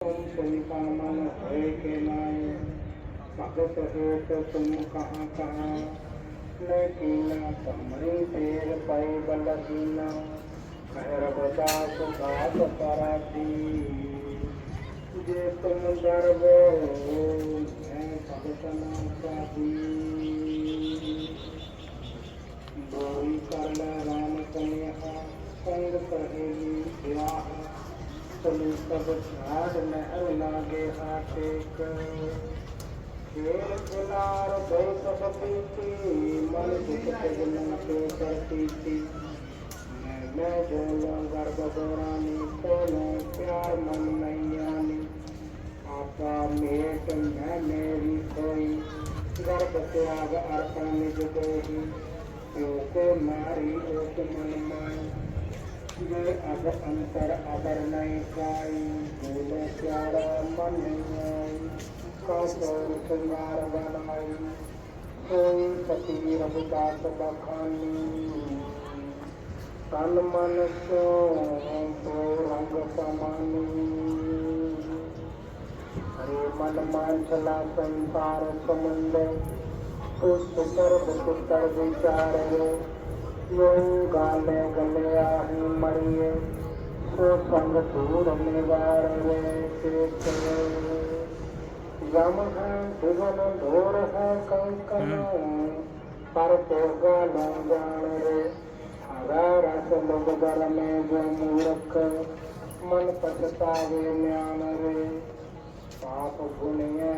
सुनता मन भय के माए भगत हो तो तुम कहाँ कहाँ न कीना कमरी तेर पाई बल कीना खैर बदास घात कराती जे तुम दरबो मैं भगत न पाती बोरी कर ल राम कन्या संग कहेगी ब्याह चलू सब झाड़ महल लागे हाटेक खेल खिलार गई सब पीती मन दुख जन्म के करती थी मैं बोलो गर्भ गोरानी बोलो प्यार मन नहीं आनी आपा मेट मैं मेरी कोई गर्भ त्याग अर्पण निज देही को नारी ओत मन माई ये अब अंतर अबर नहीं पाई बोले प्यारा मन नहीं आई कसौर श्रृंगार बनाई कोई सती रघुदास बखानी तन मन सो तो रंग समानी हरे मन मांझला संसार समुंदर पुष्कर पुष्कर विचार यो गाले गले आही मरिए सो संग दूर निवार गम है दिगन ढोर है कंकन पर तो गालों जान रे हरा रस लोग दर में जो मूर्ख मन पछतावे ज्ञान रे पाप गुनिए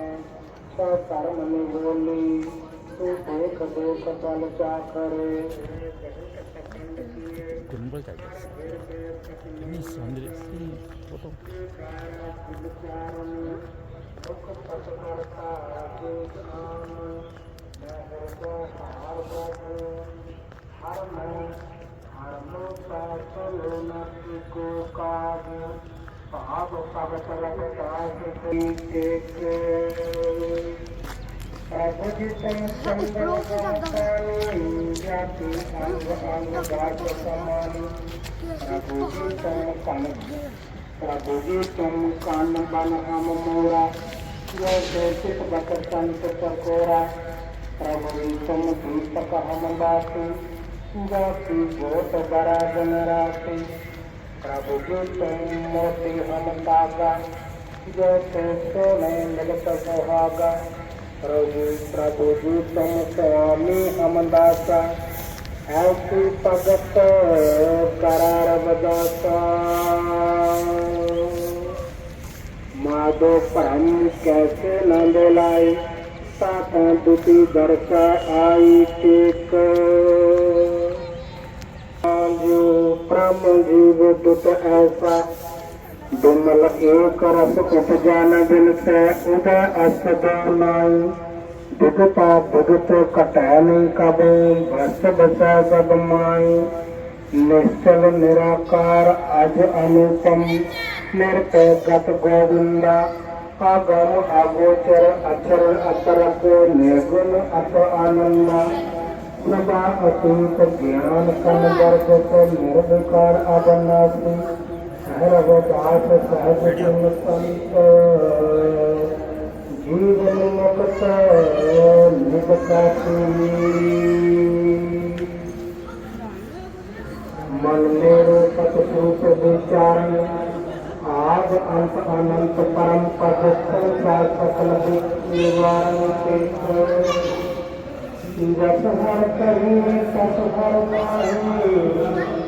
कर्म निगोली तू देख देख पल चाकरे ini sambil foto प्रभु जी तुम जाति अंग अंग गाज समानी प्रभु जी तुम कान बन हम मोरा जैसे चित बक संत चकोरा प्रभु जी तुम दीपक हम बाती जाति गोत बरा जन राती प्रभु जी तुम मोती हम तागा जैसे सोने मिलत सुहागा प्रभु जी तुम स्वामी हम दासा ऐसी भगत करार बदासा माधो परम कैसे न दिलाई साथा दुती दर्शा आई टेक जो ब्रह्म जीव दुत ऐसा दुमल एक रस उपजान बिन से उदय अस्त नाई दुखता भुगत कटै नहीं कब भस बसा सब माई निश्चल निराकार अज अनुपम निरपय गत गोविंदा आगम अगोचर अचर अतरक निर्गुण अत आनंदा प्रभा अतीत ज्ञान कन वर्गत निर्विकार अवनाशी हरवदास सहज जन संत जीवन मुक्त निकटाती मन मेरो सतसूत विचारण आद अंत अनंत परम पद संसार सकल निवारण के रस हर करी तस हर माही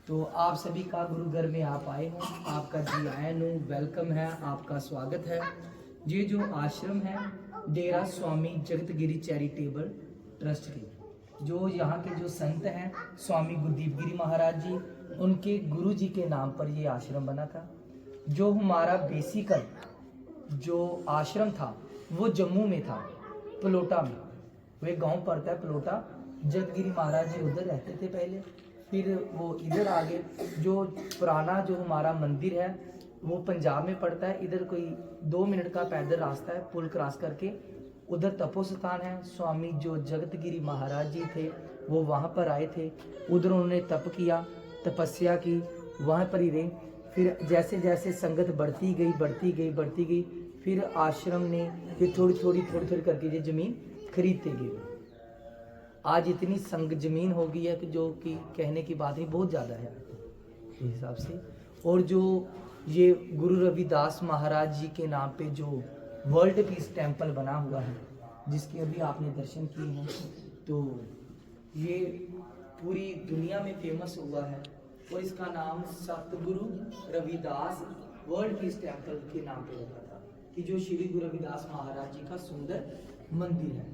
तो आप सभी का गुरु घर में आप आए हो, आपका जी आयन हो, वेलकम है, आपका स्वागत है। ये जो आश्रम है डेरा स्वामी जगतगिरी चैरिटेबल ट्रस्ट के, जो यहाँ के जो संत हैं स्वामी गुरदीप गिरी महाराज जी, उनके गुरु जी के नाम पर ये आश्रम बना था। जो हमारा बेसिकल जो आश्रम था वो जम्मू में था, पलोटा में। वो एक गाँव पड़ता है पलोटा। जगतगिरी महाराज जी उधर रहते थे पहले, फिर वो इधर आ गए। जो पुराना जो हमारा मंदिर है वो पंजाब में पड़ता है। इधर कोई 2 मिनट का पैदल रास्ता है, पुल क्रॉस करके उधर तपो स्थान है। स्वामी जो जगतगिरी महाराज जी थे वो वहाँ पर आए थे, उधर उन्होंने तप किया, तपस्या की, वहाँ पर ही रहे। फिर जैसे जैसे संगत बढ़ती गई, फिर आश्रम ने फिर थोड़ी करके ये जमीन खरीदते गए। आज इतनी संग जमीन हो गई है कि जो कि कहने की बात नहीं, बहुत ज़्यादा है इस हिसाब से। और जो ये गुरु रविदास महाराज जी के नाम पे जो वर्ल्ड पीस टेम्पल बना हुआ है, जिसके अभी आपने दर्शन किए हैं, तो ये पूरी दुनिया में फेमस हुआ है। और इसका नाम सतगुरु रविदास वर्ल्ड पीस टेम्पल के नाम पे रखा था, कि जो श्री गुरु रविदास महाराज जी का सुंदर मंदिर है,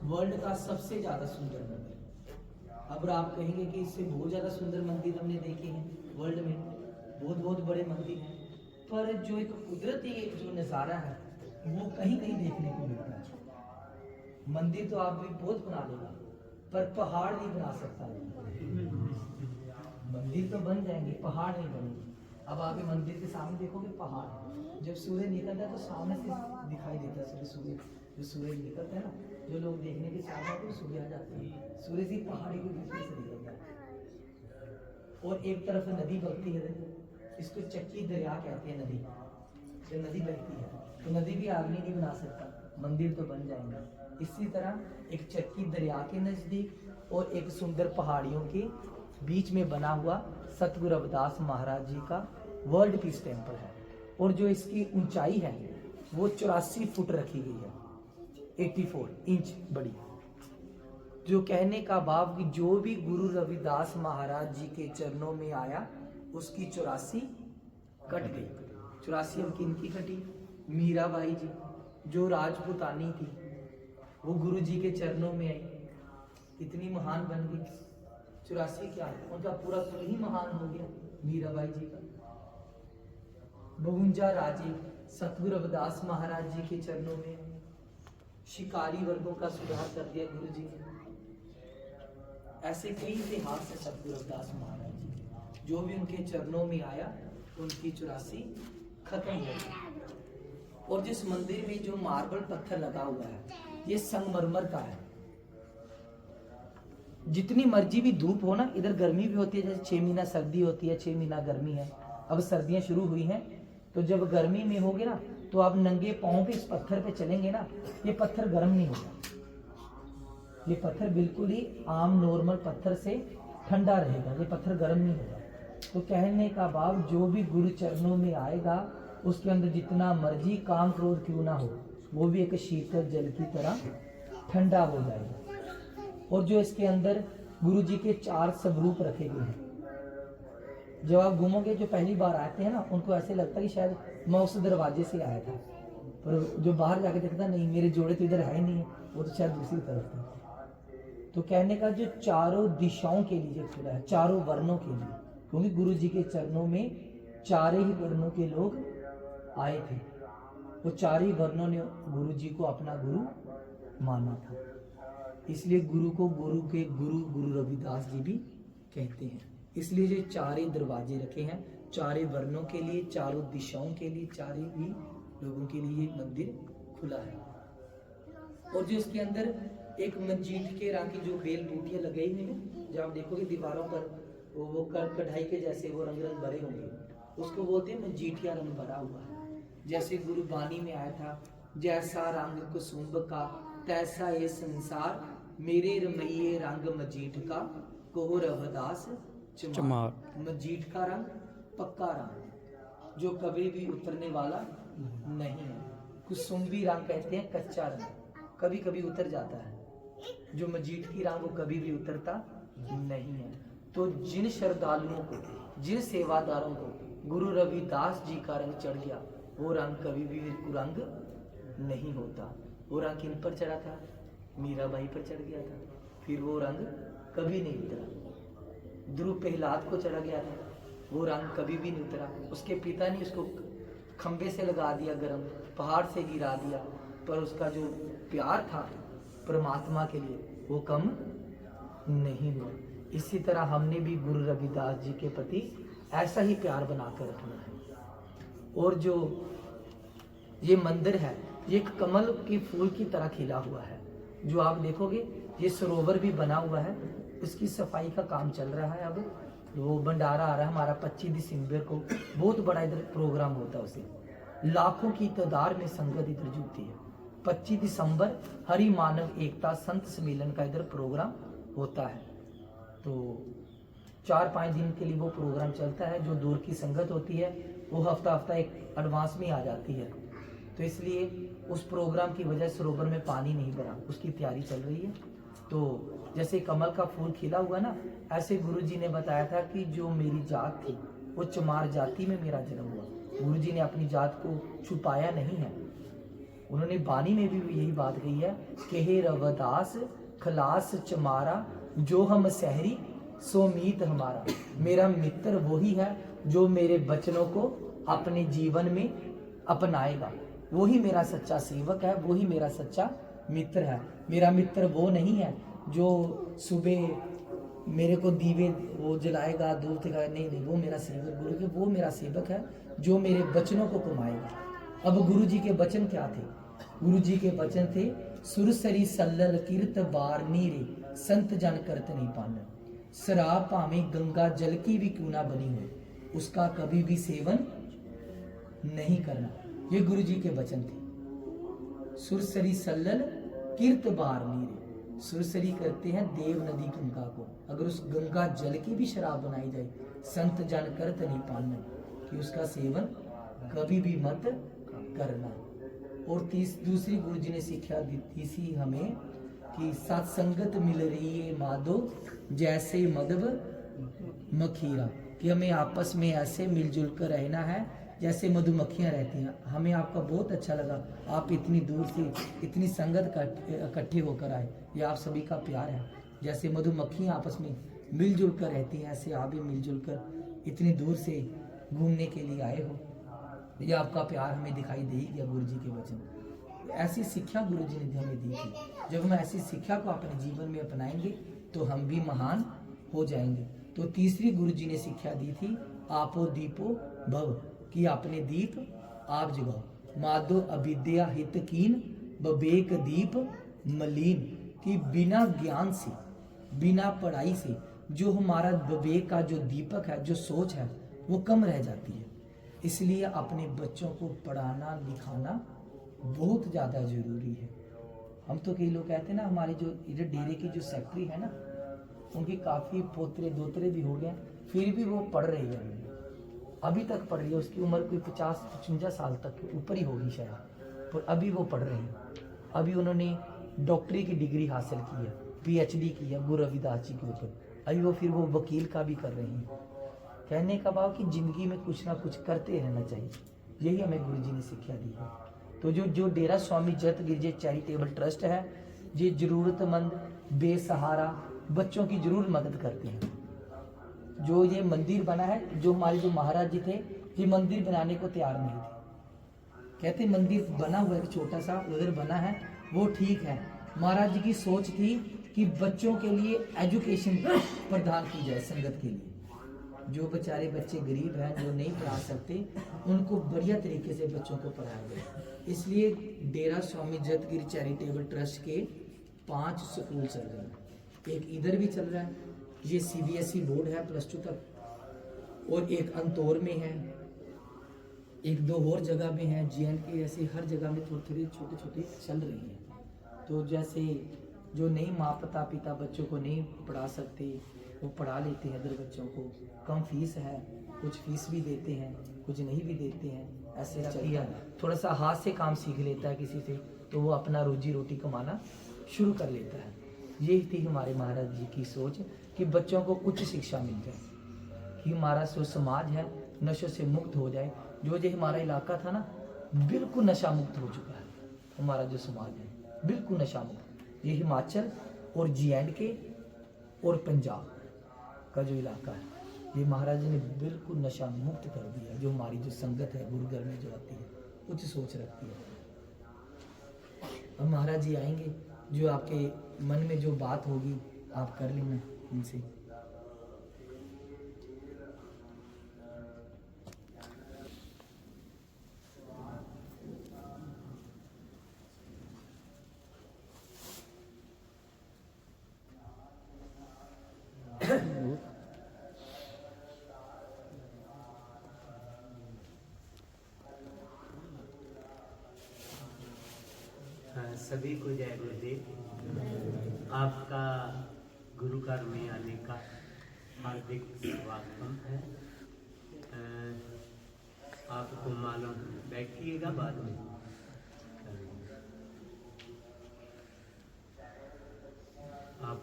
वर्ल्ड का सबसे ज़्यादा सुंदर मंदिर। अब आप कहेंगे कि इससे बहुत ज़्यादा सुंदर मंदिर हमने देखे हैं वर्ल्ड में, बहुत बड़े मंदिर हैं, पर जो एक कुदरती एक जो नज़ारा है वो कहीं देखने को मिलता है। मंदिर तो आप भी बहुत बना लेगा, पर पहाड़ नहीं बना सकता। मंदिर तो बन जाएंगे, पहाड़ नहीं बनेंगे। अब आप मंदिर के सामने देखोगे पहाड़, जब सूर्य निकलता है तो सामने से दिखाई देता है सूर्य। जो सूर्य निकलता है ना, जो लोग देखने के साथ आते हैं सूर्य आ जाते हैं, सूर्य से पहाड़ी के बीच में से निकलता है। और एक तरफ नदी बहती है, इसको चक्की दरिया कहते हैं। नदी जब नदी बहती है तो नदी भी आदमी नहीं बना सकता, मंदिर तो बन जाएंगे। इसी तरह एक चक्की दरिया के नज़दीक और एक सुंदर पहाड़ियों के बीच में बना हुआ सतगुरु रविदास महाराज जी का वर्ल्ड पीस टेम्पल है। और जो इसकी ऊंचाई है वो 84 फुट रखी गई है, 84 इंच बड़ी। जो कहने का भाव कि जो भी गुरु रविदास महाराज जी के चरणों में आया उसकी 84 कट गई। 84 अंक इनकी कटी। मीराबाई जी जो राजपूतानी थी, वो गुरु जी के चरणों में आई, इतनी महान बन गई। 84 क्या, उनका पूरा कुल ही महान हो गया मीराबाई जी का। 52 राजे सतगुरु रविदास महाराज जी के चरणों में। शिकारी वर्गों का सुधार कर दिया गुरु जी ने। ऐसे कई इतिहास है सतगुरु रविदास महाराज जी के। जो भी उनके चरणों में आया उनकी 84 खत्म हो गई। और जिस मंदिर में जो मार्बल पत्थर लगा हुआ है ये संगमरमर का है। जितनी मर्जी भी धूप हो ना, इधर गर्मी भी होती है, जैसे 6 महीना सर्दी होती है, 6 महीना गर्मी है। अब सर्दियां शुरू हुई हैं, तो जब गर्मी में होगे ना तो आप नंगे पांव पे इस पत्थर पे चलेंगे ना, ये पत्थर गर्म नहीं होगा। ये पत्थर बिल्कुल ही आम नॉर्मल पत्थर से ठंडा रहेगा, ये पत्थर गर्म नहीं होगा। तो कहने का भाव जो भी गुरु चरणों में आएगा उसके अंदर जितना मर्जी काम क्रोध क्यों ना हो, वो भी एक शीतल जल की तरह ठंडा हो जाएगा। और जो इसके अंदर गुरु जी के 4 स्वरूप रखे गए हैं। जब आप घूमोगे, जो पहली बार आते हैं ना, उनको ऐसे लगता है कि शायद मैं उस दरवाजे से आया था, पर जो बाहर जाके देखता नहीं, मेरे जोड़े तो इधर है ही नहीं है, वो तो शायद दूसरी तरफ थे। तो कहने का जो चारों दिशाओं के लिए खुला है, चारों वर्णों के लिए, क्योंकि गुरु जी के चरणों में 4 ही वर्णों के लोग आए थे। वो 4 ही वर्णों ने गुरु जी को अपना गुरु माना था। इसलिए गुरु को गुरु के गुरु गुरु रविदास जी भी कहते हैं। इसलिए जो चारे दरवाजे रखे हैं, चारे वर्णों के लिए, चारों दिशाओं के लिए, चारे ही लोगों के लिए मंदिर खुला है। और जो इसके अंदर एक मंजीठ के रंग की जो बेल बूटियां लगाई हुई हैं, जो आप देखोगे दीवारों पर वो कढ़ाई के जैसे वो रंग रंग भरे होंगे, उसको बोलते हैं मंजीठिया रंग भरा हुआ है। जैसे गुरु बानी में आया था, जैसा रंग कुसुम्ब का तैसा ये संसार, मेरे रमैये रंग मजीठ का कोह रवदास चमार। मजीठ का रंग पक्का रंग जो कभी भी उतरने वाला नहीं है। कुसुम्बी रंग कहते हैं कच्चा रंग, कभी कभी उतर जाता है। जो मजीठ की रंग वो कभी भी उतरता नहीं है। तो जिन श्रद्धालुओं को, जिन सेवादारों को गुरु रविदास जी का रंग चढ़ गया, वो रंग कभी भी कुरंग नहीं होता। वो रंग किन पर चढ़ा था? मीराबाई पर चढ़ गया था, फिर वो रंग कभी नहीं उतरा। ध्रुव प्रहलाद को चढ़ा गया था, वो रंग कभी भी नहीं उतरा। उसके पिता ने उसको खंबे से लगा दिया, गरम पहाड़ से गिरा दिया, पर उसका जो प्यार था परमात्मा के लिए वो कम नहीं हुआ। इसी तरह हमने भी गुरु रविदास जी के प्रति ऐसा ही प्यार बनाकर रखना है। और जो ये मंदिर है, ये एक कमल के फूल की तरह खिला हुआ है। जो आप देखोगे ये सरोवर भी बना हुआ है, इसकी सफाई का काम चल रहा है। अब वो भंडारा आ रहा है हमारा 25 दिसंबर को, बहुत बड़ा इधर प्रोग्राम होता है। उसे लाखों की तादाद में संगत इधर जुटती है। 25 दिसंबर हरि मानव एकता संत सम्मेलन का इधर प्रोग्राम होता है। तो 4-5 दिन के लिए वो प्रोग्राम चलता है। जो दूर की संगत होती है वो हफ्ता एक एडवांस में आ जाती है। तो इसलिए उस प्रोग्राम की वजह सरोवर में पानी नहीं भरा, उसकी तैयारी चल रही है। तो जैसे कमल का फूल खिला हुआ ना, ऐसे गुरुजी ने बताया था कि जो मेरी जात थी वो चमार जाति में मेरा जन्म हुआ। गुरुजी ने अपनी जात को छुपाया नहीं है। उन्होंने बानी में भी यही बात कही है कि हे रवदास खलास चमारा, जो हम सहरी सो मीत हमारा। मेरा मित्र वही है जो मेरे बचनों को अपने जीवन में अपनाएगा, वही मेरा सच्चा सेवक है, वही मेरा सच्चा मित्र है। मेरा मित्र वो नहीं है जो सुबह मेरे को दीवे वो जलाएगा, दूध दिखाएगा, नहीं, वो मेरा सेवक गुरु के, वो मेरा सेवक है जो मेरे बचनों को कमाएगा। अब गुरु जी के वचन क्या थे? गुरु जी के वचन थे, सुरसरी सल्लल कीर्त बारनी रे, संत जन करत नहीं पान। शराब भावें गंगा जल की भी क्यों ना बनी हो, उसका कभी भी सेवन नहीं करना। ये गुरु जी के वचन थे। सुरसरी सल्लल कीर्त बारनी रे, सुरसरी करते हैं देव नदी गंगा को। अगर उस गंगा जल की भी शराब बनाई जाए, संत जन करत नहीं पान, कि उसका सेवन कभी भी मत करना। और दूसरी गुरु जी ने शिक्षा दी थी हमें कि सत्संगत मिल रही है माधो जैसे मधव मखीरा, कि हमें आपस में ऐसे मिलजुल कर रहना है जैसे मधुमक्खियां रहती हैं। हमें आपका बहुत अच्छा लगा, आप इतनी दूर से इतनी संगत इकट्ठे होकर आए, ये आप सभी का प्यार है। जैसे मधुमक्खियां आपस में मिलजुल कर रहती हैं, ऐसे आप भी मिलजुल कर इतनी दूर से घूमने के लिए आए हो। ये आपका प्यार हमें दिखाई दे गया गुरु जी के वचन। ऐसी शिक्षा गुरु जी ने हमें दी थी। जब हम ऐसी शिक्षा को अपने जीवन में अपनाएंगे तो हम भी महान हो जाएंगे। तो तीसरी गुरु जी ने शिक्षा दी थी, आपो दीपो भव, कि अपने दीप आप जगाओ। माधो अविद्या हित कीन बबेक दीप मलीन, कि बिना ज्ञान से, बिना पढ़ाई से जो हमारा विवेक का जो दीपक है, जो सोच है, वो कम रह जाती है। इसलिए अपने बच्चों को पढ़ाना लिखाना बहुत ज़्यादा ज़रूरी है। हम तो कई लोग कहते हैं ना, हमारे जो इधर डेरे की जो सेक्रेटरी है ना, उनके काफ़ी पोतरे दोतरे भी हो गए, फिर भी वो पढ़ रही है, अभी तक पढ़ रही है। उसकी उम्र कोई 50-55 साल तक ऊपर ही होगी शायद, पर अभी वो पढ़ रही है। अभी उन्होंने डॉक्टरी की डिग्री हासिल की है, PhD की है गुरु रविदास जी के ऊपर। अभी वो फिर वो वकील का भी कर रही हैं। कहने का भाव कि जिंदगी में कुछ ना कुछ करते रहना चाहिए, यही हमें गुरु जी ने शिक्षा दी है। तो जो डेरा स्वामी जगत गिरिजा चैरिटेबल ट्रस्ट है, ये जरूरतमंद बेसहारा बच्चों की जरूर मदद करते हैं। जो ये मंदिर बना है, जो हमारे जो महाराज जी थे, ये मंदिर बनाने को तैयार नहीं थे। कहते मंदिर बना हुआ एक छोटा सा उधर बना है, वो ठीक है। महाराज जी की सोच थी कि बच्चों के लिए एजुकेशन प्रदान की जाए संगत के लिए। जो बेचारे बच्चे गरीब हैं, जो नहीं पढ़ा सकते, उनको बढ़िया तरीके से बच्चों को पढ़ाया जाए। इसलिए डेरा स्वामी जगतगिरी चैरिटेबल ट्रस्ट के 5 स्कूल चल रहे हैं। एक इधर भी चल रहा है, ये CBSE बोर्ड है +2 तक, और एक अंतौर में है, एक 2 और जगह में है, JNK, ऐसे हर जगह में थोड़ी थोड़ी छोटी छोटी चल रही हैं। तो जैसे जो नहीं माता पिता बच्चों को नहीं पढ़ा सकते, वो पढ़ा लेते हैं इधर बच्चों को। कम फीस है, कुछ फीस भी देते हैं, कुछ नहीं भी देते हैं, ऐसे चलता है। थोड़ा सा हाथ से काम सीख लेता है किसी से, तो वो अपना रोजी रोटी कमाना शुरू कर लेता है। यही थी हमारे महाराज जी की सोच कि बच्चों को उच्च शिक्षा मिल जाए, कि हमारा जो समाज है नशों से मुक्त हो जाए। जो हमारा इलाका था ना, बिल्कुल नशा मुक्त हो चुका है। हमारा जो समाज है बिल्कुल नशा मुक्त। ये हिमाचल और JNK और पंजाब का जो इलाका है, ये महाराज जी ने बिल्कुल नशा मुक्त कर दिया। जो हमारी जो संगत है गुरुघर में जो आती है, उच्च सोच रखती है। अब महाराज जी आएंगे, जो आपके मन में जो बात होगी आप कर लेना इनसे। सभी को जय गुरुदेव। आपका गुरु घर में आने का हार्दिक स्वागत है। आपको मालूम, बैठिएगा बाद में। आप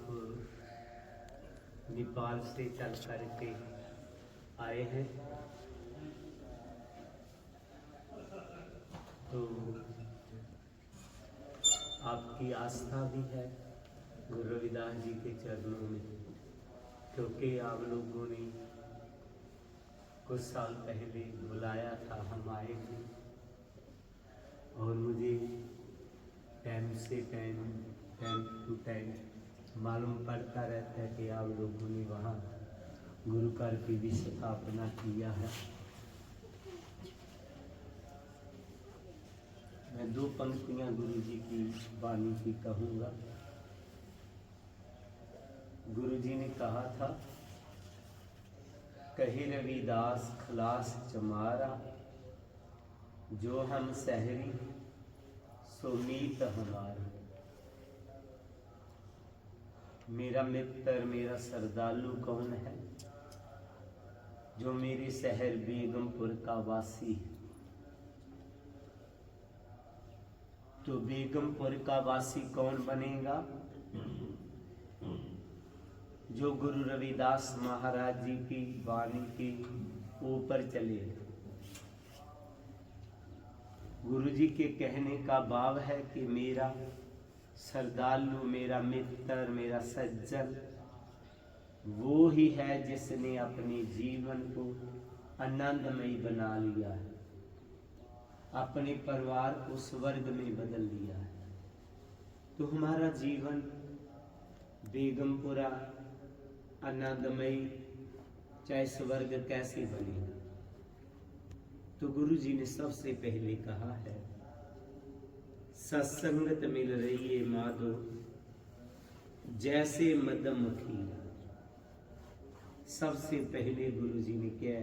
नेपाल से चल करके आए हैं, तो आपकी आस्था भी है गुरु रविदास जी के चरणों में, क्योंकि आप लोगों ने कुछ साल पहले बुलाया था, हम आए थे। और मुझे टाइम से टाइम टू टाइम मालूम पड़ता रहता है कि आप लोगों ने वहाँ गुरु घर की भी स्थापना किया है। मैं 2 पंक्तियाँ गुरु जी की वाणी की कहूँगा। गुरु जी ने कहा था, कहे रविदास खलास चमारा, जो हम सहरी सो मीत हमारा। मेरा मित्र मेरा श्रद्धालु कौन है? जो मेरे शहर बेगमपुर का वासी है। तो बेगमपुर का वासी कौन बनेगा? जो गुरु रविदास महाराज जी की वाणी के ऊपर चले। गुरु जी के कहने का भाव है कि मेरा श्रद्धालु, मेरा मित्र, मेरा सज्जन वो ही है जिसने अपने जीवन को आनंदमयी बना लिया है, अपने परिवार को स्वर्ग में बदल लिया है। तो हमारा जीवन बेगमपुरा आनंदमयी चाहे स्वर्ग कैसे बनेगा? तो गुरु जी ने सबसे पहले कहा है, सत्संगत मिल रही है माधो जैसे मधुमक्खी। सबसे पहले गुरु जी ने क्या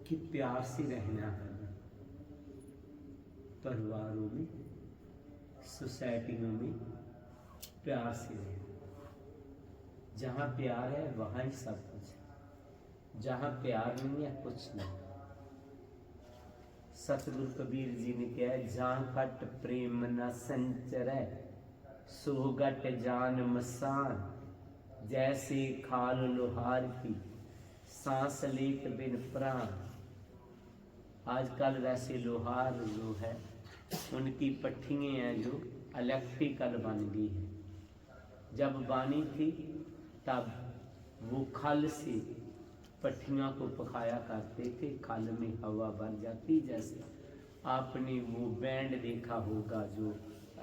कि प्यार से रहना है, परिवारों में, सोसाइटियों में प्यार से रहना। जहाँ प्यार है वहाँ ही सब कुछ है, जहाँ प्यार नहीं है कुछ नहीं। सतगुरु कबीर जी ने क्या है, जहाँ कट प्रेम न संचरै सो गट जान मसान। जैसे खाल लोहार की सांस लेत बिन प्राण। आजकल वैसे लोहार जो है उनकी पट्टियाँ हैं जो इलेक्ट्रिकल बन गई है। जब बानी थी तब वो खल से पट्टियों को पकाया करते थे, खल में हवा भर जाती। जैसे आपने वो बैंड देखा होगा जो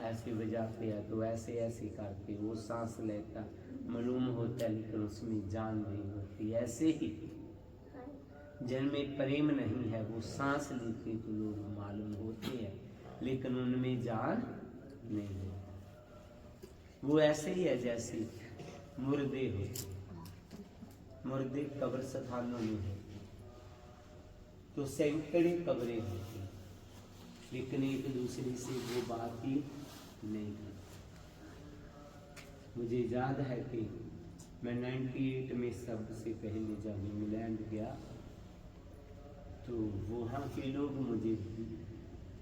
ऐसे बजाते हैं तो ऐसे ऐसे करके वो सांस लेता मालूम होता है, लेकिन उसमें जान नहीं होती। ऐसे ही जिनमें प्रेम नहीं है वो सांस लेते तो लोग मालूम होते हैं, लेकिन उनमें जान नहीं होती। वो ऐसे ही है जैसे मुर्दे हो, मुर्दे कब्र स्थानों में है तो सैकड़े कब्रें होती, लेकिन एक दूसरे से वो बात ही नहीं करते। मुझे याद है कि मैं 98 में सबसे पहले जब इंग्लैंड गया तो वहाँ के लोग मुझे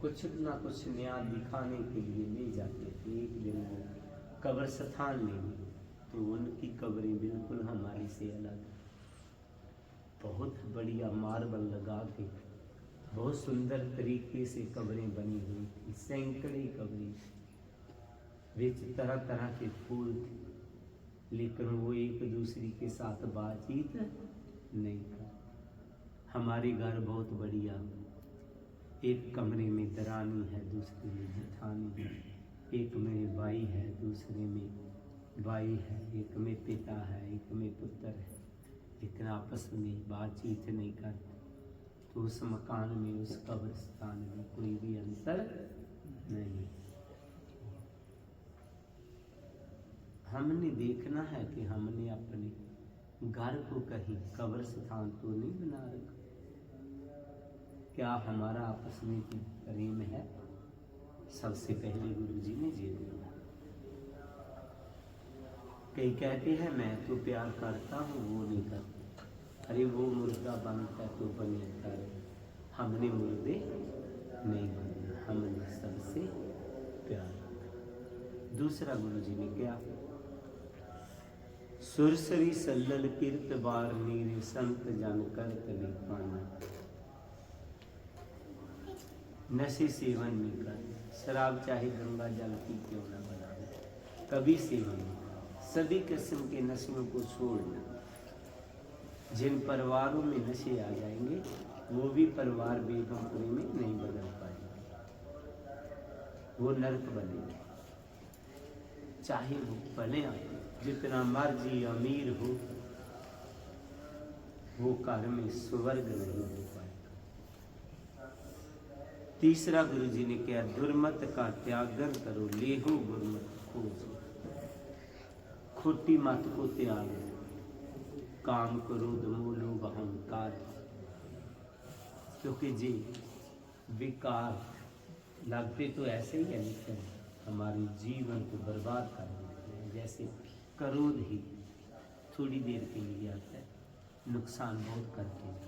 कुछ ना कुछ नया दिखाने के लिए ले जाते थे। एक दिन वो कब्र स्थान ले गए तो उनकी कब्रें बिल्कुल हमारी से अलग, बहुत बढ़िया मार्बल लगा के बहुत सुंदर तरीके से कब्रें बनी हुई थी, सैकड़े कब्रें, विच तरह तरह के फूल थे, लेकिन वो एक दूसरे के साथ बातचीत नहीं कर। हमारे घर बहुत बढ़िया, एक कमरे में दरानी है, दूसरे में जेठानी है, एक में भाई है, दूसरे में भाई है, एक में पिता है, एक में पुत्र है, लेकिन आपस में बातचीत नहीं करते। तो उस मकान में, उस कब्रिस्तान में कोई भी अंतर नहीं। हमने देखना है कि हमने अपने घर को कहीं कब्र स्थान तो नहीं बना रखा। क्या हमारा आपस में प्रेम है? सबसे पहले गुरु जी ने ये बोला। कई कहते हैं मैं तो प्यार करता हूँ, वो नहीं करता। अरे वो मुर्दा बनता तो बने कर, हमने मुर्दे नहीं बनना, हमने सबसे प्यार। दूसरा गुरु जी ने क्या, सुरसरी सल्लल किरत बार नीरे संत जन कर तले पाना। नशे सेवन नहीं कर, शराब चाहे गंगा जल की क्यों ना बनाए, कभी सेवन नहीं। सभी किस्म के नशों को छोड़ना। जिन परिवारों में नशे आ जाएंगे वो भी परिवार बेगमपुरी में नहीं बदल पाएंगे, वो नर्क बनेंगे। चाहे वो भले जितना मर्जी अमीर हो, वो घर में स्वर्ग नहीं हो पाएगा। तीसरा गुरु जी ने कहा, दुर्मत का त्यागन करो, लेहो गुरमत खोज। खोटी मत को त्याग, काम क्रोध मोह लोभ अहंकार, क्योंकि जी विकार लगते तो ऐसे ही है, लेकिन हमारे जीवन को बर्बाद कर देते हैं। जैसे क्रोध ही थोड़ी देर के लिए आता है, नुकसान बहुत करते हैं,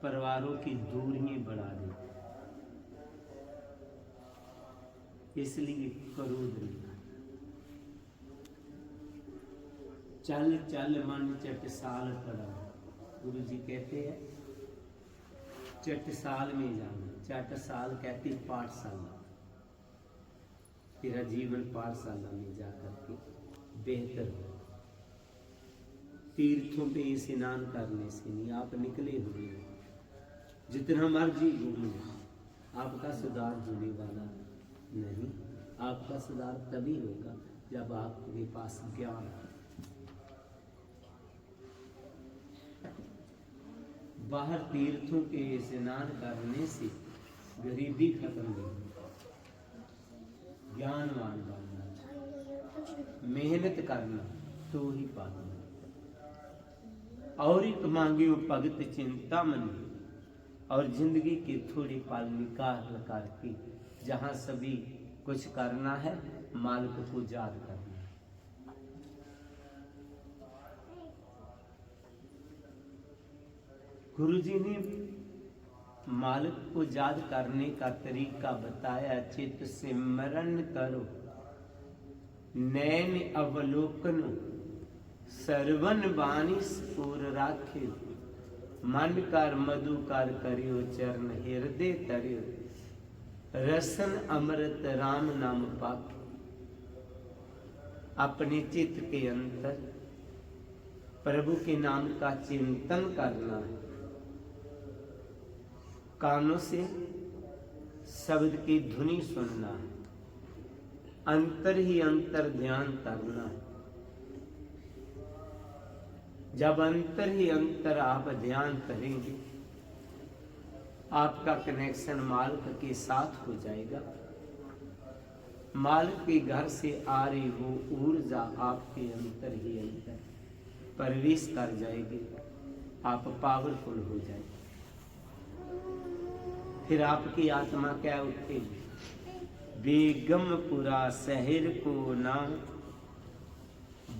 परिवारों की दूरियां बढ़ा देते हैं। इसलिए क्रोध नहीं। चल चल मन चटसाल पड़ा, गुरु जी कहते हैं चटसाल में जाना। चटसाल कहती पाठशाला, तेरा जीवन पाठशाला में जाकर के बेहतर हो। तीर्थों पे स्नान करने से नहीं, आप निकले हुए हो, जितना मर्जी घूमो, आपका सुधार होने वाला नहीं। आपका सुधार तभी होगा जब आपके पास ज्ञान हो। बाहर तीर्थों के स्नान करने से गरीबी खत्म नहीं, ज्ञानवान बनना, मेहनत करना तो ही पाना। और एक मांगे वो भगत चिंता मन, और जिंदगी के थोड़े पल निकाल करके जहाँ सभी कुछ करना है, मालिक को याद करना। गुरु जी ने मालिक को याद करने का तरीका बताया। चित्त सिमरन करो, नैन अवलोकन, सरवन बानी स्फुर राखे। मन कर मधु कर करियो, चरण हृदय तरियो, रसन अमृत राम नाम पाके। अपने चित्त के अंतर प्रभु के नाम का चिंतन करना है, कानों से शब्द की धुनी सुनना है, अंतर ही अंतर ध्यान करना है। जब अंतर ही अंतर आप ध्यान करेंगे, आपका कनेक्शन मालिक के साथ हो जाएगा। मालिक के घर से आ रही वो ऊर्जा आपके अंतर ही अंतर प्रवेश कर जाएगी, आप पावरफुल हो जाएंगे। फिर आपकी आत्मा क्या उठेगी? बेगमपुरा शहर को नाम,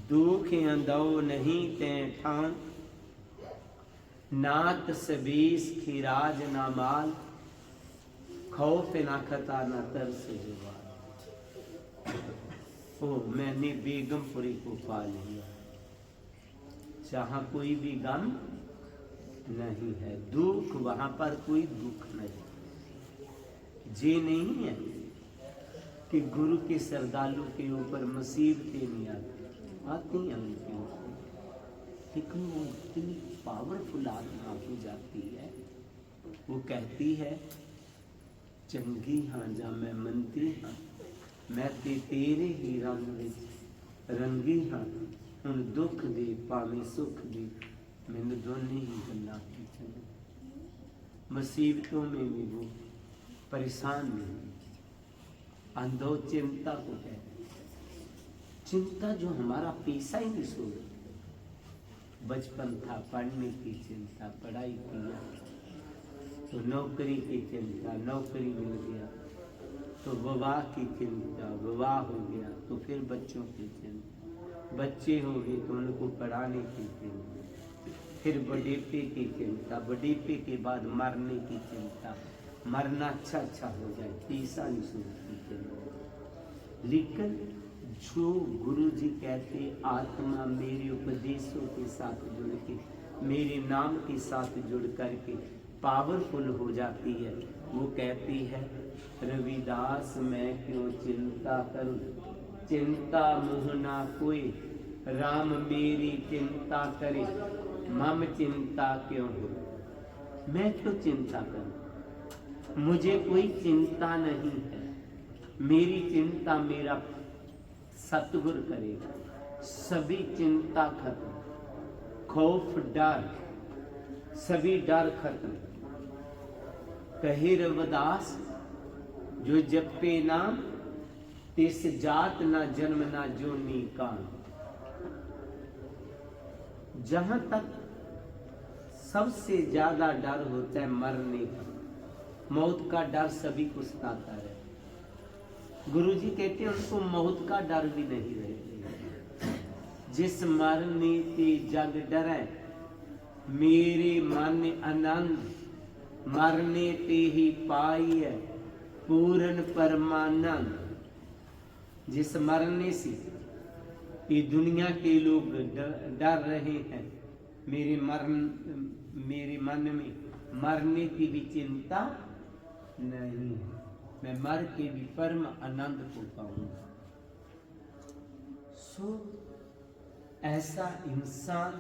दुख अंदो नहीं ते ठान, नात सबीस खिराज ना माल, खौफ ना खता ना तरस जुबान। ओ मैंने बेगमपुरी को पा लिया, जहां कोई भी गम नहीं है, दुख वहां पर कोई दुख नहीं। ये नहीं है कि गुरु के श्रद्धालु के ऊपर मुसीबतें नहीं आती हैं उनके ऊपर, लेकिन वो इतनी पावरफुल आत्मा हो जाती है। वो कहती है, चंगी हाँ जा मैं मनती हाँ, मैं तेरे ही रंग विच रंगी हाँ, हुण दुख दे भावें सुख दे, मैंने दोनों ही गल्लां कीतियां। मुसीबतों में भी वो परेशान नहीं। अंधो चिंता को कहते, चिंता जो हमारा पेशा ही नहीं छोड़। बचपन था पढ़ने की चिंता, पढ़ाई किया तो नौकरी की चिंता, नौकरी मिल गया तो विवाह की चिंता, विवाह हो गया तो फिर बच्चों की चिंता, बच्चे हो गए तो उनको पढ़ाने की चिंता, फिर बुढ़ापे की चिंता, बुढ़ापे के बाद मरने की चिंता, मरना अच्छा हो जाए, तीसरा नहीं सोचती चिंता। लेकिन जो गुरु जी कहते आत्मा मेरे उपदेशों के साथ जुड़ के, मेरे नाम के साथ जुड़ करके पावरफुल हो जाती है। वो कहती है, रविदास मैं क्यों चिंता करूं, चिंता मोह ना कोई, राम मेरी चिंता करे, मम चिंता क्यों हो। मैं क्यों चिंता करूं, मुझे कोई चिंता नहीं है, मेरी चिंता मेरा सतगुर करेगा। सभी चिंता खत्म, खौफ डर, सभी डर खत्म। कहे रविदास जो जपे नाम, तिस जात ना जन्म ना जोनी कान। जहां तक सबसे ज्यादा डर होता है मरने का, मौत का डर सभी को सताता है। गुरु जी कहते हैं उनको मौत का डर भी नहीं रहे। जिस मरने ते जग डरै, मेरे मन आनंद, मरने ते ही पाई है पूर्ण परमानंद। जिस मरने से ये दुनिया के लोग डर रहे हैं, मेरे मन में मरने की भी चिंता नहीं है, मैं मर के भी परम आनंद को पाऊंगा। ऐसा इंसान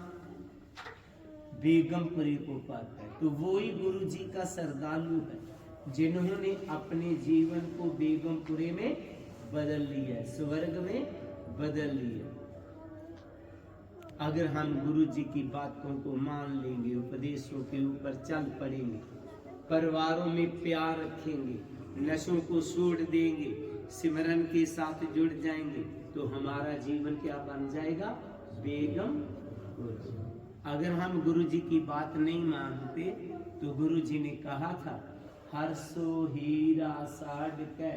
बेगमपुरी को पाता है तो वो ही गुरु जी का श्रद्धालु है, जिन्होंने अपने जीवन को बेगमपुरी में बदल लिया, स्वर्ग में बदल लिया। अगर हम गुरु जी की बातों को मान लेंगे, उपदेशों के ऊपर चल पड़ेंगे, परिवारों में प्यार रखेंगे, नशों को छोड़ देंगे, सिमरन के साथ जुड़ जाएंगे, तो हमारा जीवन क्या बन जाएगा? बेगम। अगर हम गुरु जी की बात नहीं मानते तो गुरु जी ने कहा था, हर्षो हीरा साढ़ कै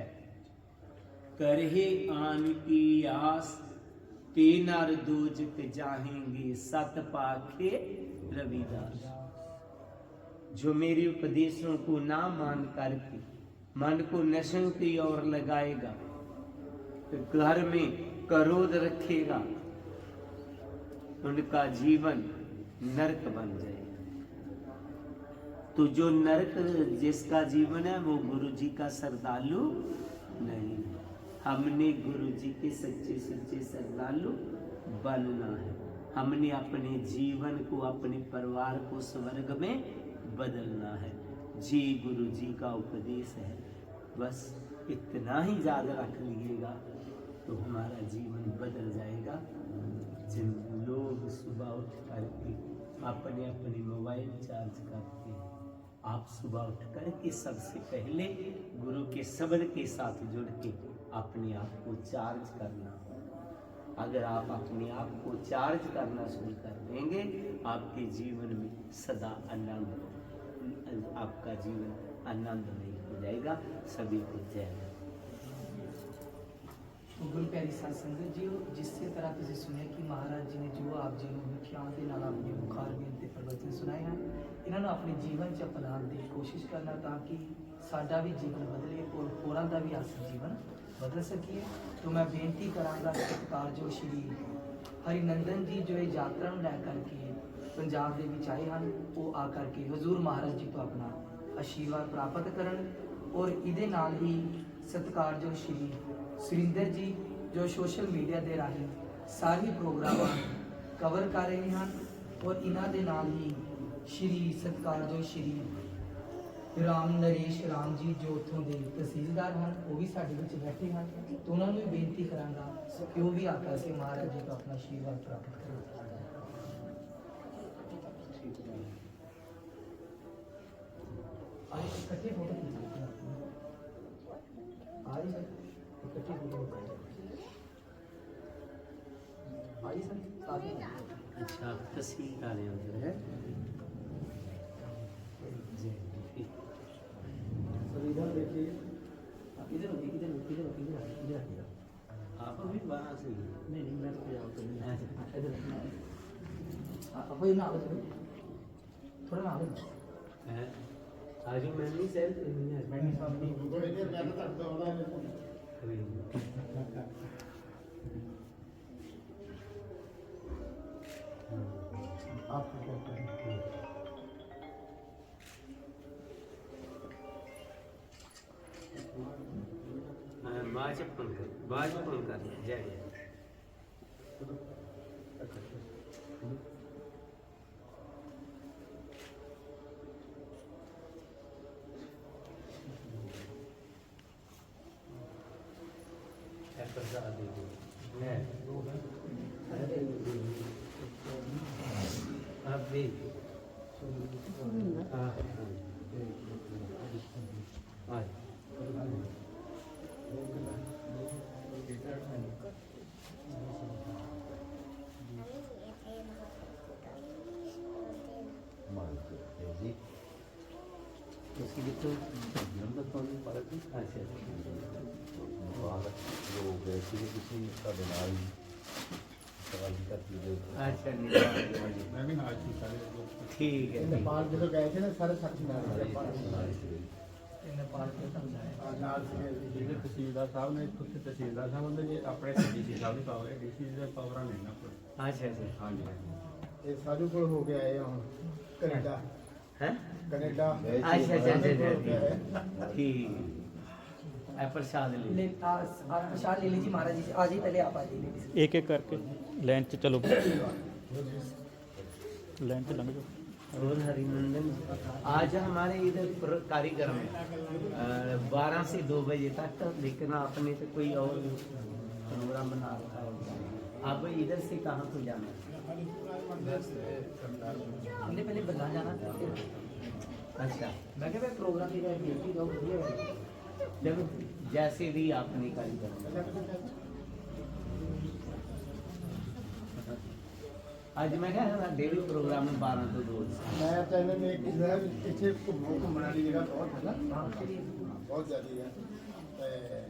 करहे आन की आस, ते नर दोजक जाहेंगे सत पाखे रविदास। जो मेरे उपदेशों को ना मान करके मन को नशों की ओर लगाएगा, तो घर में क्रोध रखेगा, उनका जीवन नरक बन जाएगा। तो जो नरक जिसका जीवन है वो गुरु जी का श्रद्धालु नहीं है। हमने गुरु जी के सच्चे सच्चे श्रद्धालु बनना है। हमने अपने जीवन को, अपने परिवार को स्वर्ग में बदलना है। जी गुरु जी का उपदेश है, बस इतना ही याद रख लीजिएगा तो हमारा जीवन बदल जाएगा। जिन लोग सुबह उठ करके अपने अपने मोबाइल चार्ज करते हैं, आप सुबह उठ करके सबसे पहले गुरु के शब्द के साथ जुड़ के अपने आप को चार्ज करना। अगर आप अपने आप को चार्ज करना शुरू कर देंगे, आपके जीवन में सदा आनंद, आपका जीवन आनंदमय हो जाएगा। सभी को जय। ਗੁਰੂ ਪਿਆਰੀ ਸਾਧ ਸੰਗਤ ਜੀ, ਜਿਸੇ ਤਰ੍ਹਾਂ ਤੁਸੀਂ ਸੁਣਿਆ ਕਿ ਮਹਾਰਾਜ ਜੀ ਨੇ ਜੋ ਆਪ ਜੀ ਨੂੰ ਵਿਖਿਆਨ ਦੇ ਨਾਲ ਆਪਣੇ ਬੁਖਾਰ ਗਿਆਨ ਤੇ ਪ੍ਰਵਚਨ ਸੁਣਾਏ ਹਨ, ਇਹਨਾਂ ਨੂੰ ਆਪਣੇ ਜੀਵਨ 'ਚ ਅਪਣਾਉਣ ਦੀ ਕੋਸ਼ਿਸ਼ ਕਰਨਾ ਤਾਂ ਕਿ ਸਾਡਾ ਵੀ ਜੀਵਨ ਬਦਲੇ ਔਰ ਹੋਰਾਂ ਦਾ ਵੀ ਅਸੀਂ ਜੀਵਨ ਬਦਲ ਸਕੀਏ। तो मैं बेनती करांगा सत्कारयोग श्री हरिनंदन जी जो ये यात्रा ਨੂੰ ਲੈ ਕਰਕੇ ਪੰਜਾਬ ਦੇ ਵਿੱਚ ਆਏ ਹਨ, ਉਹ ਆ ਕਰਕੇ ਹਜ਼ੂਰ ਮਹਾਰਾਜ ਜੀ ਤੋਂ ਆਪਣਾ ਆਸ਼ੀਰਵਾਦ ਪ੍ਰਾਪਤ ਕਰਨ। ਔਰ ਇਹਦੇ ਨਾਲ ਹੀ ਸਤਿਕਾਰਯੋਗ ਸ਼੍ਰੀ ਸੁਰਿੰਦਰ ਜੀ ਜੋ ਸੋਸ਼ਲ ਮੀਡੀਆ ਦੇ ਰਾਹੀਂ ਸਾਰੇ ਪ੍ਰੋਗਰਾਮਾਂ ਕਵਰ ਕਰ ਰਹੇ ਹਨ, ਔਰ ਇਹਨਾਂ ਦੇ ਨਾਲ ਹੀ ਸ਼੍ਰੀ ਸਤਿਕਾਰਯੋਗ ਸ਼੍ਰੀ ਰਾਮ ਨਰੇਸ਼ ਰਾਮ ਜੀ ਜੋ ਉੱਥੋਂ ਦੇ ਤਹਿਸੀਲਦਾਰ ਹਨ, ਉਹ ਵੀ ਸਾਡੇ ਵਿੱਚ ਬੈਠੇ ਹਨ। तो उन्होंने भी बेनती करांगा कि वो भी आकर के महाराज जी का अपना आशीर्वाद प्राप्त करें। आज इकट्ठे फोटो खींचते आज इकट्ठे फोटो आज सर साथ में। अच्छा, तस्वीर डाले उधर है। जय। सर इधर देखिए, इधर इधर इधर इधर इधर आप अभी बाहर से नहीं मैं तो इधर अब ये ना थोड़ा ना है। आज मैं नहीं सेल मैंने सामने आप बाजपन कर जय। अब भी उसकी भी तो नंबर कौन पड़ा थी। अच्छा लोग ऐसे ही किसी ਸਾਡੇ ਨਾਲ ਹੀ ਸਵਾਲ ਕਰਤੀ ਦੇ अच्छा ਮੈਂ ਵੀ ਨਾਲ ਸੀ ਸਾਰੇ ਲੋਕ ठीक है। नेपाल ਜਦੋਂ ਗਏ ਸੀ ਨਾ ਸਾਰੇ ਸਾਥੀ ਨਾਲ नेपाल के समझाए ਨਾਲ ਜਿਹੜੇ ਤਹਿਸੀਲਦਾਰ ਸਾਹਿਬ ਨੇ ਉੱਥੇ ਤਹਿਸੀਲਦਾਰ ਸਾਹਿਬ ਹੁੰਦੇ ਜੇ ਆਪਣੇ ਡੀਸੀ ਸਾਹਿਬ ਦੀ ਪਾਵਰ ਹੈ, ਡੀਸੀ ਦੇ ਪਾਵਰਾਂ ਨਹੀਂ ਨਾ ਕੋਲ। अच्छा अच्छा ਹਾਂਜੀ ਇਹ ਸਾਧੂ ਕੋਲ ਹੋ ਕੇ ਆਏ ਹੁਣ ਕੈਨੇਡਾ हैं। कनेडा अच्छा अच्छा ठीक है। प्रसाद ले ले आप प्रसाद ले लीजिए महाराज जी से। आ जाइए, पहले आप आ जाइए। एक एक करके लाइन से चलो, लाइन से लंघ जाओ। और हरिनंदन आज हमारे इधर कार्यक्रम है 12 से 2 बजे तक, लेकिन आपने तो कोई और प्रोग्राम बना रखा है। आप इधर से कहाँ को जाना है? हमने पहले बदला जाना था। अच्छा, मैं क्या भाई प्रोग्राम की ड्यूटी दो बढ़िया जब जैसे भी आपने कार्यक्रम आज मैं क्या डेली प्रोग्राम में 12 to 2 मैं चैनल में एक है पीछे घूमने वाली जगह बहुत है ना, बहुत ज़्यादा है।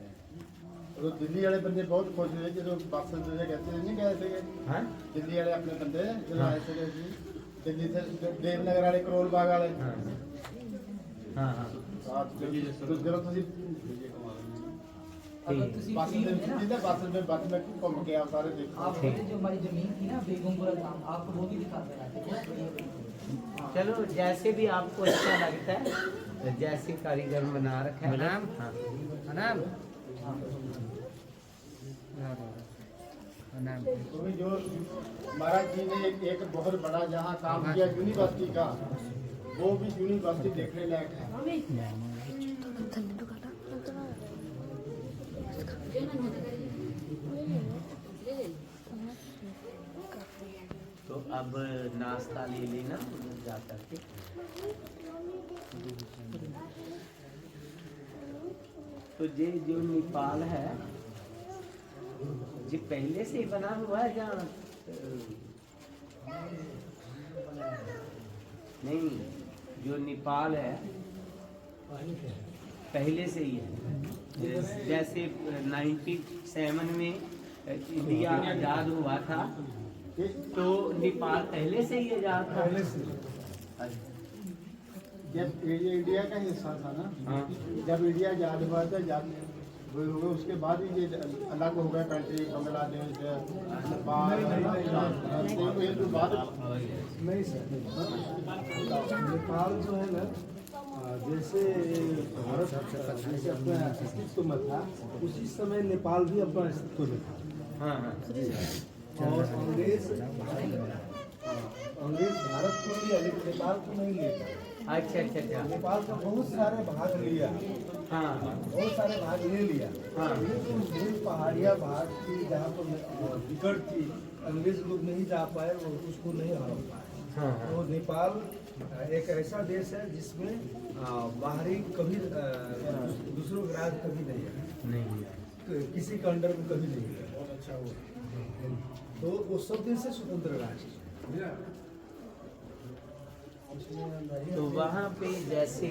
तो दिल्ली वाले बंदे बहुत खुश हुए जो बस से कहते नहीं गए थे। हाँ दिल्ली वाले अपने बंदे जो आए थे दिल्ली से देवनगर वाले करोल बाग वाले हाँ हाँ ਜਦੋਂ ਤੁਸੀਂ अगर तुसी बस फ्री में होंगे ना, बस में घूम के आप सारे देखो। आप बोले जो हमारी जमीन थी ना बेगमपुरा धाम, आपको वो भी दिखाते रहते। चलो जैसे भी आपको अच्छा लगता है, जैसे कारीगर बना रखा है नाम। हाँ नाम तो जो महाराज जी ने एक बहुत बड़ा जहाँ काम किया यूनिवर्सिटी का, वो भी यूनिवर्सिटी देखने लायक है। तो अब नाश्ता ले लेना उधर जा करके। तो ये जो नेपाल है ये पहले से ही बना हुआ है जहाँ नहीं, जो नेपाल है पहले से ही है। जैसे 97 में इंडिया आजाद हुआ था तो नेपाल पहले से ही आजाद था। पहले से जब ये इंडिया का हिस्सा था ना, हाँ। जब इंडिया आजाद हुआ था उसके बाद ही ये अलग हो गया कंट्री, बांग्लादेश, नेपाल। नहीं सर, नेपाल जो है ना, जैसे भारत जैसे अपना अस्तित्व में था उसी समय नेपाल भी अपना अस्तित्व में था। हाँ और अंग्रेज भारत को लिया लेकिन नेपाल को नहीं लेता। अच्छा अच्छा अच्छा। नेपाल का बहुत सारे भाग लिया, हाँ बहुत सारे भाग ले लिया। हाँ। लेकिन मूल पहाड़िया भाग की जहाँ पर विकट थी, अंग्रेज लोग नहीं जा पाए, वो उसको नहीं हरा पाए। हाँ तो नेपाल एक ऐसा देश है जिसमें बाहरी कभी दूसरों का राज कभी नहीं है, नहीं किसी के अंडर में कभी नहीं है। बहुत अच्छा हुआ। तो वो सब दिन से स्वतंत्र राज्य। तो वहाँ पे जैसे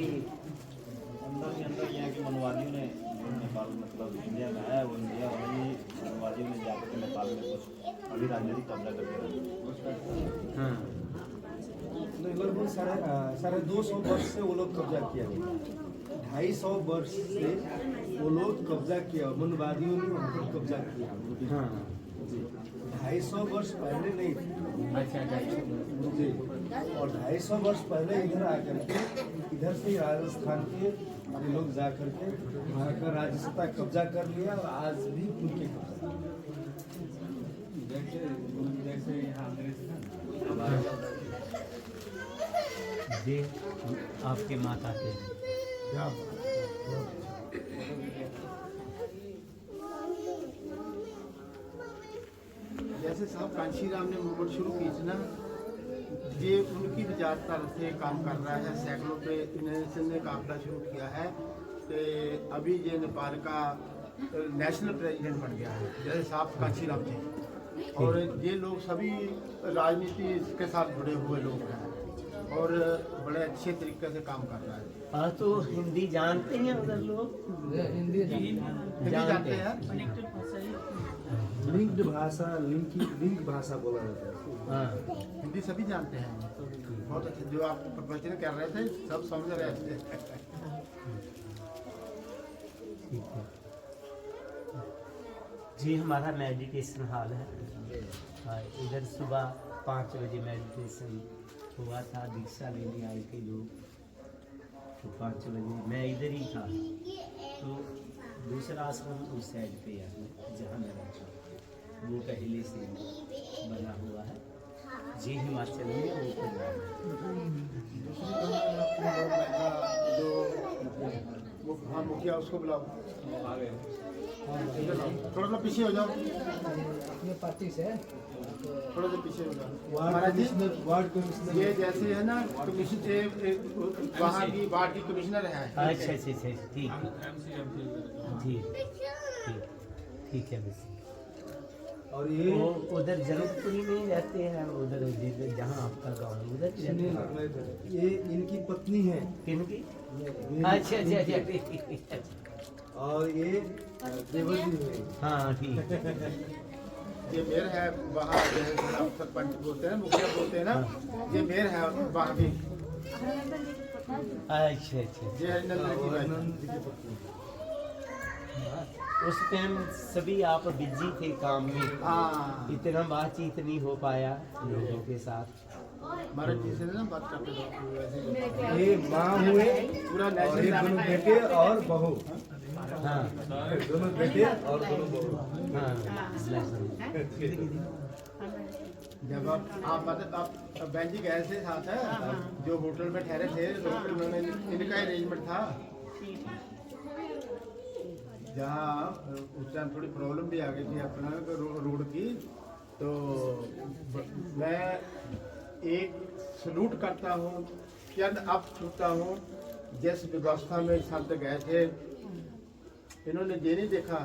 अंदर ही अंदर यहाँ के मनवादियों ने जो नेपाल मतलब इंडिया में आया, वो इंडिया वाले मनवादियों ने जाकर के नेपाल में कुछ अभी राजनीतिक कब्जा करके रखा। हाँ लगभग साढ़े 200 वर्ष से वो लोग कब्जा किया। 250 वर्ष से वो लोग कब्जा किया, मनवादियों ने वहाँ पर कब्जा किया। हाँ 250 वर्ष पहले नहीं। अच्छा जी। और 250 वर्ष पहले इधर आकर के, इधर से राजस्थान के ये लोग जा करके वहाँ का राज्य सत्ता कब्जा कर लिया और आज भी उनके कब्जा। जैसे यहाँ ये आपके माता के जैसे साहब कांशीराम ने मूवमेंट शुरू की थी ना, ये उनकी विचारधारा से काम कर रहा है। सैकड़ों पे इन्होंने काफिला शुरू किया है तो अभी ये नेपाल का नेशनल प्रेसिडेंट बन गया है, जैसे साहब कांशीराम जी। और ये लोग सभी राजनीति के साथ जुड़े हुए लोग हैं और बड़े अच्छे तरीके से काम कर रहा है। हाँ तो हिंदी जानते हैं उधर लोग? हिंदी हिंदी जानते हैं, लिंक्ड भाषा, लिंक भाषा बोला जाता है। हाँ हिंदी सभी जानते हैं। बहुत अच्छे जो आप प्रवचन कर रहे थे सब समझ रहे थे। ठीक है जी। हमारा मेडिटेशन हॉल है। हाँ, इधर सुबह 5 बजे मेडिटेशन हुआ था, दीक्षा लेने आए थे लोग। तो 5 बजे मैं इधर ही था। तो दूसरा आश्रम उस साइड पे है जहाँ मैं रहता हूँ, वो पहले से बना हुआ है। जी हिमाचल में वो जो हाँ मुखिया उसको बुलाओ, थोड़ा सा पीछे हो जाओ, अपने पार्टी से है। थोड़ा सा पीछे हो जाओ। वार्ड महाराज जी, कमिश्नर, वार्ड कमिश्नर ये जैसे है ना कमिश्नर, वहाँ की वार्ड की कमिश्नर है। अच्छा अच्छा अच्छा ठीक ठीक ठीक ठीक है बस। और ये वो उधर जनकपुरी में रहते हैं, उधर जहाँ आपका गाँव है उधर ही रहते हैं। ये इनकी पत्नी है। किनकी? ये- अच्छा अच्छा अच्छा और ये देवर जी है। हाँ ठीक है। ये मेयर है वहाँ, जैसे आप सरपंच बोलते हैं, मुखिया बोलते हैं ना, ये मेयर है वहाँ की। अच्छा अच्छा ये है नंदन की वाइफ। आनंद जी की पत्नी। उस टाइम सभी आप बिजी थे काम में, हाँ इतना बातचीत नहीं हो पाया लोगों के साथ। महाराज जी से ना बात करते लोग वैसे ये माँ हुए पूरा और ये दोनों नेशनल। बेटे और बहू, हाँ दोनों बेटे और दोनों बहू। हाँ जब आप मतलब आप बहन जी गए थे साथ है, जो होटल में ठहरे थे, होटल में इनका अरेंजमेंट था। जहाँ उस टाइम थोड़ी प्रॉब्लम भी आ गई थी अपना रोड की, तो मैं एक सलूट करता हूँ कि अब छूता हूँ। जिस व्यवस्था में संत गए थे, इन्होंने ये नहीं देखा,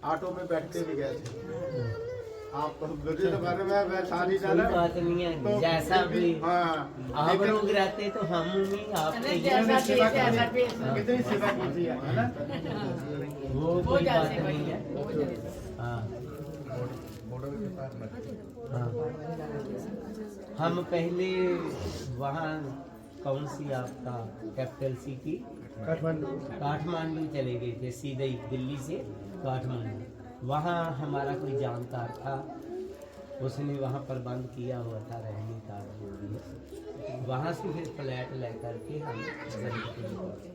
ऑटो में बैठ के भी गए थे। आप गुरुजी के बारे में मैं सारी कोई बात नहीं है, तो जैसा भी हाँ, आप लोग रहते तो हम भी आपके इन्होंने सेवा की, कितनी सेवा की थी, है ना? वो कोई बात नहीं है। हाँ हाँ, हम पहले वहाँ कौन सी आपका कैपिटल सिटी काठमांडू चले गए थे, सीधे दिल्ली से काठमांडू। वहाँ हमारा कोई जानकार था, उसने वहाँ प्रबंध किया हुआ था रहने का, जो भी है। वहाँ से फिर फ्लैट लेकर के हम जयपुर पहुँचे,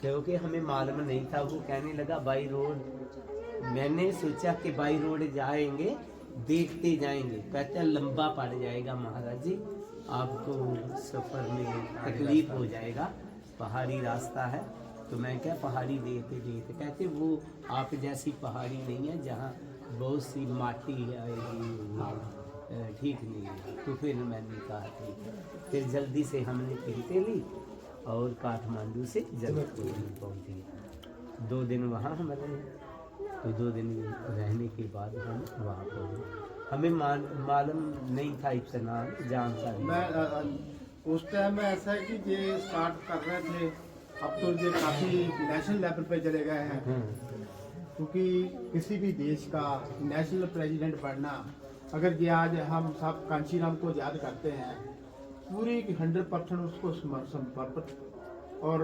क्योंकि हमें मालूम नहीं था। वो कहने लगा बाई रोड। मैंने सोचा कि बाई रोड जाएंगे, देखते जाएंगे। कहते लंबा पड़ जाएगा महाराज जी, आपको सफ़र में तकलीफ हो जाएगा, पहाड़ी रास्ता है। तो मैं क्या पहाड़ी देखते देखते, कहते वो आप जैसी पहाड़ी नहीं है जहाँ बहुत सी माटी है, ठीक नहीं है। तो फिर मैंने कहा ठीक है। फिर जल्दी से हमने टिकटें ली और काठमांडू से जयपुर पहुँचे। 2 दिन वहाँ हम रहे, तो 2 दिन रहने के बाद हम वहाँ पहुँचे। हमें मालूम नहीं था, इतना जानकारी। मैं उस टाइम में ऐसा है कि ये स्टार्ट कर रहे थे, अब तो ये काफ़ी नेशनल लेवल पे चले गए हैं। क्योंकि किसी भी देश का नेशनल प्रेसिडेंट बनना, अगर ये आज हम सब कांशीराम को याद करते हैं, पूरी 100% उसको समर्पित, और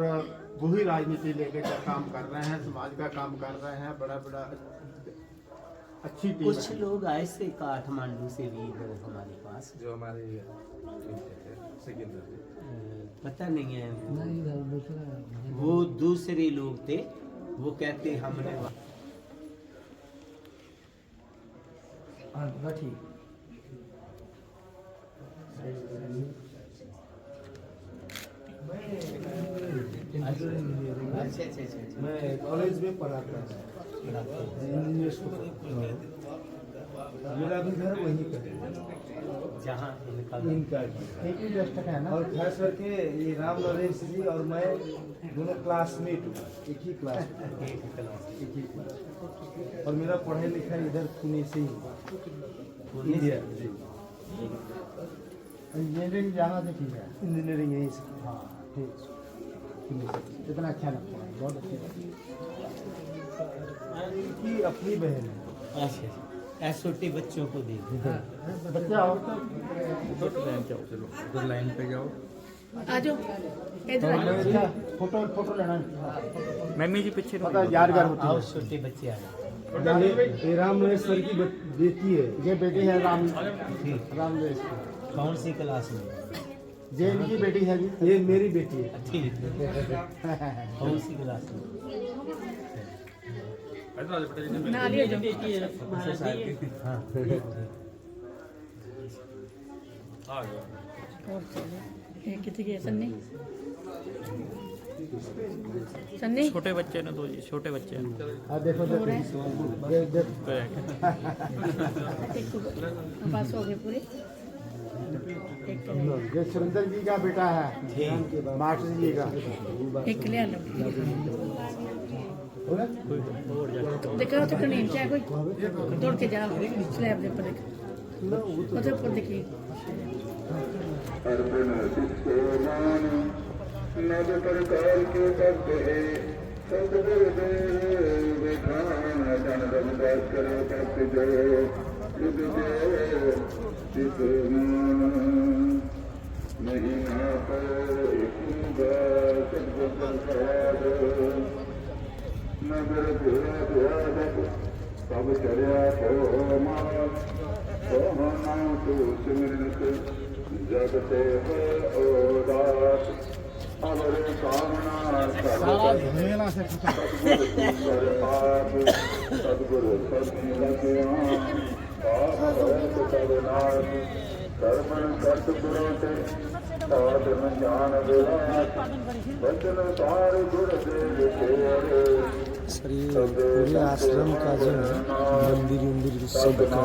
वही राजनीति लेके काम कर रहे हैं, समाज का काम कर रहे हैं। बड़ा बड़ा अच्छी टीम। कुछ लोग आए से काठमांडू से भी इधर हमारे पास, जो हमारे पता नहीं है, वो दूसरे लोग थे। वो कहते हमने ठीक। अच्छा। मैं कॉलेज में पढ़ाता था, मेरा भी घर वहीं पर है जहाँ इनका इनका एक ही डिस्ट्रिक्ट है ना। और खास करके ये राम नरेश जी और मैं दोनों क्लासमेट हूँ, एक ही क्लास एक ही क्लास। और मेरा पढ़ाई लिखाई इधर पुणे से ही इंडिया जी। इंजीनियरिंग जाना तो ठीक है, इंजीनियरिंग यहीं से। हाँ ठीक, इतना अच्छा लगता है, बहुत अच्छी की अपनी बहन है। अच्छा, ऐसे छोटे बच्चों को देख बच्चे आओ लाइन पे आओ, चलो उधर लाइन पे जाओ। आ जाओ इधर आ जाओ। फोटो फोटो लेना है। मम्मी जी पीछे पता है यादगार होती आओ, है। छोटे बच्चे आ जाओ। ये राम नरेश सर की बेटी है, ये बेटी है राम नरेश। कौन सी क्लास में? ये इनकी बेटी है जी, ये मेरी बेटी है। ठीक है। कौन सी क्लास में? ਨਾਲ ਹੀ ਹੋ ਜਾਓ। हाँ ਇਹ ਕਿੱਥੇ ਗਏ ਸੰਨੀ? ਸੰਨੀ छोटे बच्चे ने दो जी, छोटे बच्चे ने हाँ देखो ਇੱਕ ਬਸ ਹੋ ਗਏ ਪੂਰੇ। ये सुरेंद्र जी का बेटा है, मास्टर जी का। ਇੱਕ ਲਿਆ ਲਓ। ਦੇਖੋ ਉੱਥੇ ਕਨੀਨ ਚ ਹੈ ਕੋਈ, ਦੌੜ ਕੇ ਜਾ ਸਲੈਬ ਦੇ ਉੱਪਰ ਦੇਖ, ਉਹਦੇ ਉੱਪਰ ਦੇਖੀ। अर्पण शिष्यमान नव प्रकार के करते सदगुरुदेव विधान जन रविदास करो भक्त जो युग देव चितमान नहीं ना को सदगुरु प्रसाद नगर पूरा द्वादक सब चर्या को मान सोहना तो सिमरन जगते है उदास अवर कामना सदगुरु सभी लग्यान कर्मण सतगुरु से साधन ज्ञान विलास वचन सार गुरुदेव तेरे सर ये पूरे आश्रम का जो है मंदिर उंदिर सबका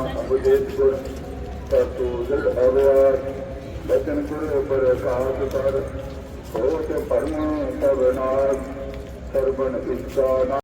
बचन गुरु प्रसाद पर होत परम सब नाथ सर्वन इच्छा